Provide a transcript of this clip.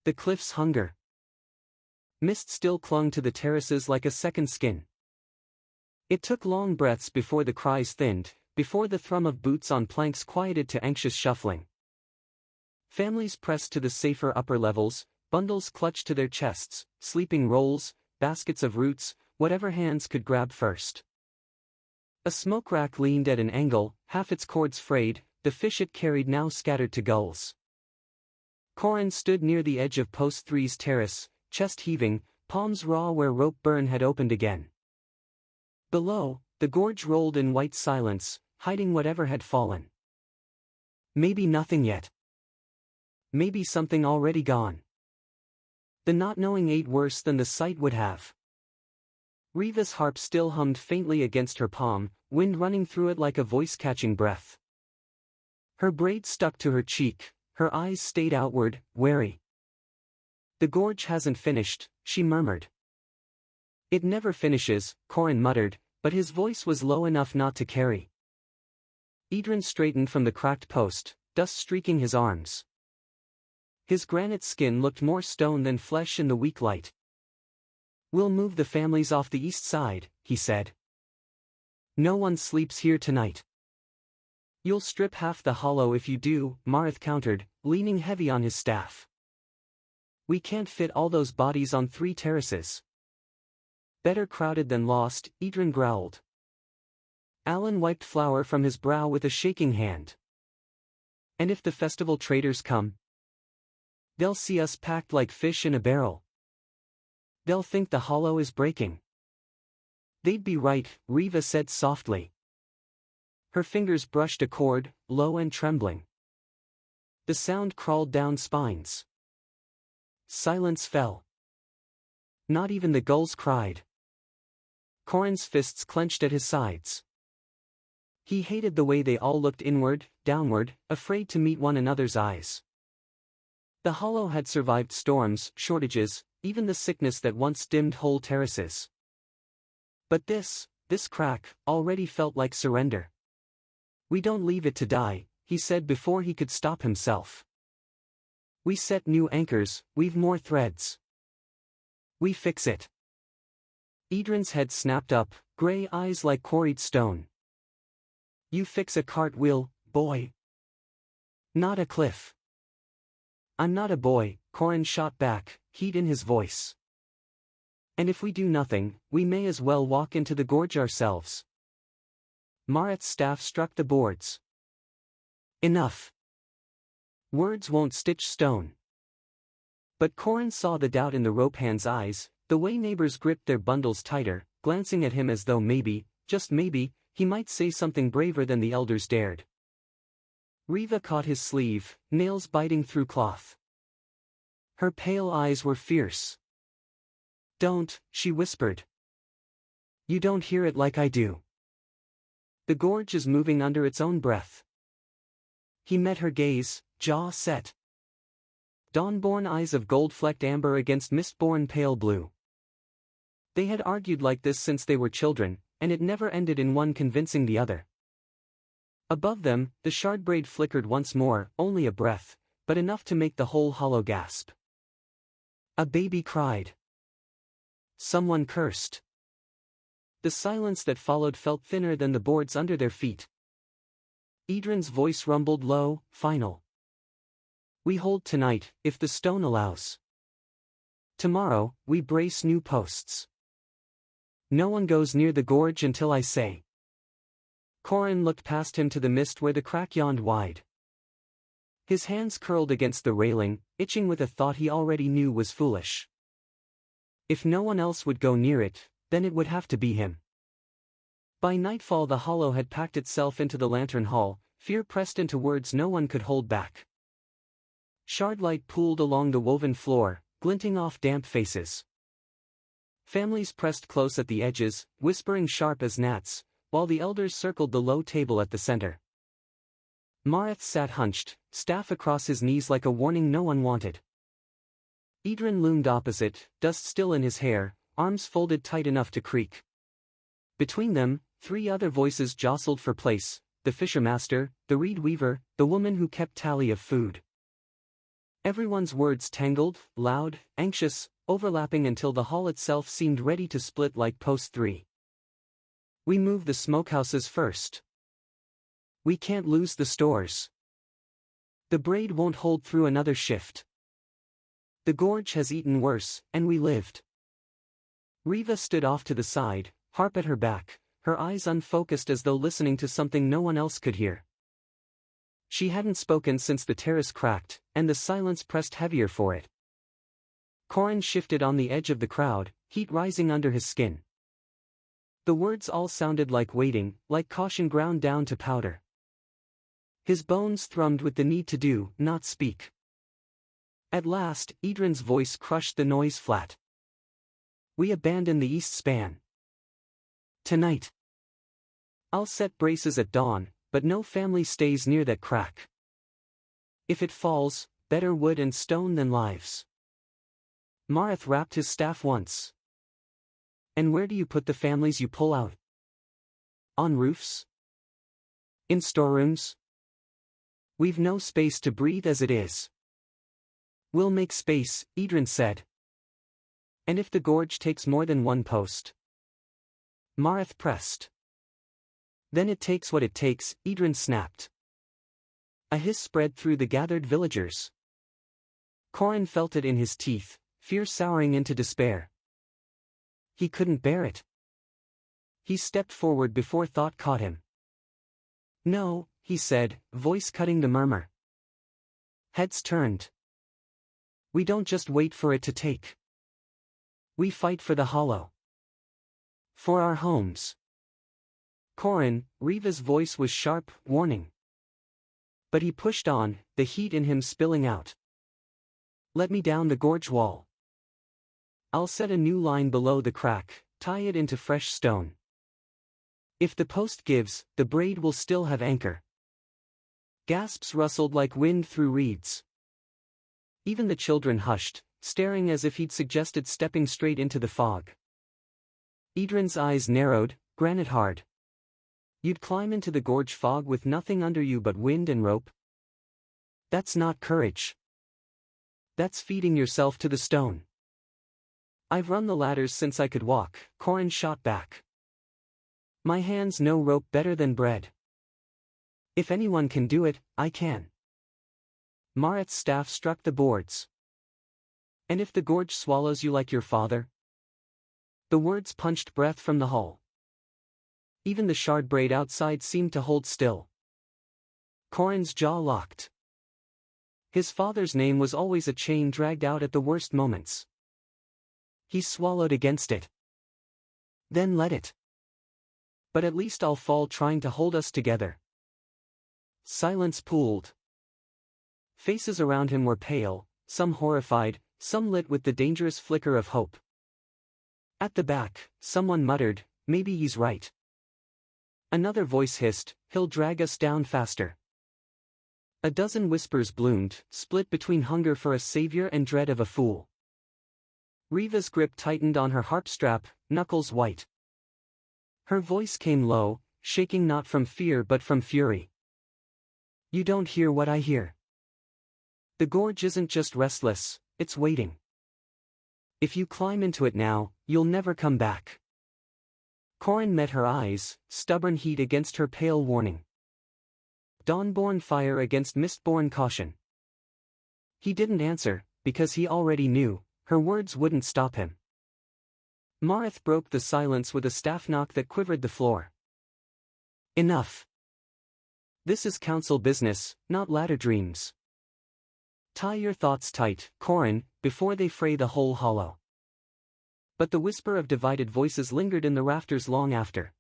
The cliff's hunger. Mist still clung to the terraces like a second skin. It took long breaths before the cries thinned, before the thrum of boots on planks quieted to anxious shuffling. Families pressed to the safer upper levels, bundles clutched to their chests, sleeping rolls, baskets of roots, whatever hands could grab first. A smoke rack leaned at an angle, half its cords frayed, the fish it carried now scattered to gulls. Corin stood near the edge of Post 3's terrace, chest heaving, palms raw where rope burn had opened again. Below, the gorge rolled in white silence, hiding whatever had fallen. Maybe nothing yet. Maybe something already gone. The not knowing ate worse than the sight would have. Riva's harp still hummed faintly against her palm, wind running through it like a voice catching breath. Her braid stuck to her cheek, her eyes stayed outward, wary. The gorge hasn't finished, she murmured. It never finishes, Corin muttered, but his voice was low enough not to carry. Idren straightened from the cracked post, dust streaking his arms. His granite skin looked more stone than flesh in the weak light. We'll move the families off the east side, he said. No one sleeps here tonight. You'll strip half the hollow if you do, Marith countered, leaning heavy on his staff. We can't fit all those bodies on 3 terraces. Better crowded than lost, Idren growled. Alan wiped flour from his brow with a shaking hand. And if the festival traders come? They'll see us packed like fish in a barrel. They'll think the hollow is breaking. They'd be right, Riva said softly. Her fingers brushed a chord, low and trembling. The sound crawled down spines. Silence fell. Not even the gulls cried. Corin's fists clenched at his sides. He hated the way they all looked inward, downward, afraid to meet one another's eyes. The hollow had survived storms, shortages, even the sickness that once dimmed whole terraces. But this crack, already felt like surrender. We don't leave it to die, he said before he could stop himself. We set new anchors, weave more threads. We fix it. Idren's head snapped up, gray eyes like quarried stone. You fix a cartwheel, boy. Not a cliff. I'm not a boy, Corin shot back, heat in his voice. And if we do nothing, we may as well walk into the gorge ourselves. Marith's staff struck the boards. Enough. Words won't stitch stone. But Corin saw the doubt in the rope hand's eyes, the way neighbors gripped their bundles tighter, glancing at him as though maybe, just maybe, he might say something braver than the elders dared. Riva caught his sleeve, nails biting through cloth. Her pale eyes were fierce. Don't, she whispered. You don't hear it like I do. The gorge is moving under its own breath. He met her gaze, jaw set. Dawn-born eyes of gold-flecked amber against mist-born pale blue. They had argued like this since they were children, and it never ended in one convincing the other. Above them, the shard braid flickered once more, only a breath, but enough to make the whole hollow gasp. A baby cried. Someone cursed. The silence that followed felt thinner than the boards under their feet. Idren's voice rumbled low, final. We hold tonight, if the stone allows. Tomorrow, we brace new posts. No one goes near the gorge until I say. Corin looked past him to the mist where the crack yawned wide. His hands curled against the railing, itching with a thought he already knew was foolish. If no one else would go near it, then it would have to be him. By nightfall the hollow had packed itself into the lantern hall, fear pressed into words no one could hold back. Shard light pooled along the woven floor, glinting off damp faces. Families pressed close at the edges, whispering sharp as gnats, while the elders circled the low table at the center. Marith sat hunched, staff across his knees like a warning no one wanted. Idren loomed opposite, dust still in his hair, arms folded tight enough to creak. Between them, 3 other voices jostled for place, the fisher master, the reed weaver, the woman who kept tally of food. Everyone's words tangled, loud, anxious, overlapping until the hall itself seemed ready to split like post 3. We move the smokehouses first. We can't lose the stores. The braid won't hold through another shift. The gorge has eaten worse, and we lived. Riva stood off to the side, harp at her back, her eyes unfocused as though listening to something no one else could hear. She hadn't spoken since the terrace cracked, and the silence pressed heavier for it. Corin shifted on the edge of the crowd, heat rising under his skin. The words all sounded like waiting, like caution ground down to powder. His bones thrummed with the need to do, not speak. At last, Idrin's voice crushed the noise flat. We abandon the east span. Tonight. I'll set braces at dawn, but no family stays near that crack. If it falls, better wood and stone than lives. Mareth rapped his staff once. And where do you put the families you pull out? On roofs? In storerooms? We've no space to breathe as it is. We'll make space, Idrin said. And if the gorge takes more than one post? Mareth pressed. Then it takes what it takes, Idrin snapped. A hiss spread through the gathered villagers. Corin felt it in his teeth, fear souring into despair. He couldn't bear it. He stepped forward before thought caught him. No, he said, voice cutting the murmur. Heads turned. We don't just wait for it to take. We fight for the hollow. For our homes. Corin, Riva's voice was sharp, warning. But he pushed on, the heat in him spilling out. Let me down the gorge wall. I'll set a new line below the crack, tie it into fresh stone. If the post gives, the braid will still have anchor. Gasps rustled like wind through reeds. Even the children hushed, staring as if he'd suggested stepping straight into the fog. Idrin's eyes narrowed, granite hard. You'd climb into the gorge fog with nothing under you but wind and rope? That's not courage. That's feeding yourself to the stone. I've run the ladders since I could walk, Corin shot back. My hands know rope better than bread. If anyone can do it, I can. Mareth's staff struck the boards. And if the gorge swallows you like your father? The words punched breath from the hull. Even the shard braid outside seemed to hold still. Corin's jaw locked. His father's name was always a chain dragged out at the worst moments. He swallowed against it. Then let it. But at least I'll fall trying to hold us together. Silence pooled. Faces around him were pale, some horrified, some lit with the dangerous flicker of hope. At the back, someone muttered, maybe he's right. Another voice hissed, he'll drag us down faster. A dozen whispers bloomed, split between hunger for a savior and dread of a fool. Riva's grip tightened on her harp strap, knuckles white. Her voice came low, shaking not from fear but from fury. You don't hear what I hear. The gorge isn't just restless, it's waiting. If you climb into it now, you'll never come back. Corin met her eyes, stubborn heat against her pale warning. Dawn-born fire against mist-born caution. He didn't answer, because he already knew, her words wouldn't stop him. Mareth broke the silence with a staff knock that quivered the floor. Enough. This is council business, not ladder dreams. Tie your thoughts tight, Corin, before they fray the whole hollow. But the whisper of divided voices lingered in the rafters long after.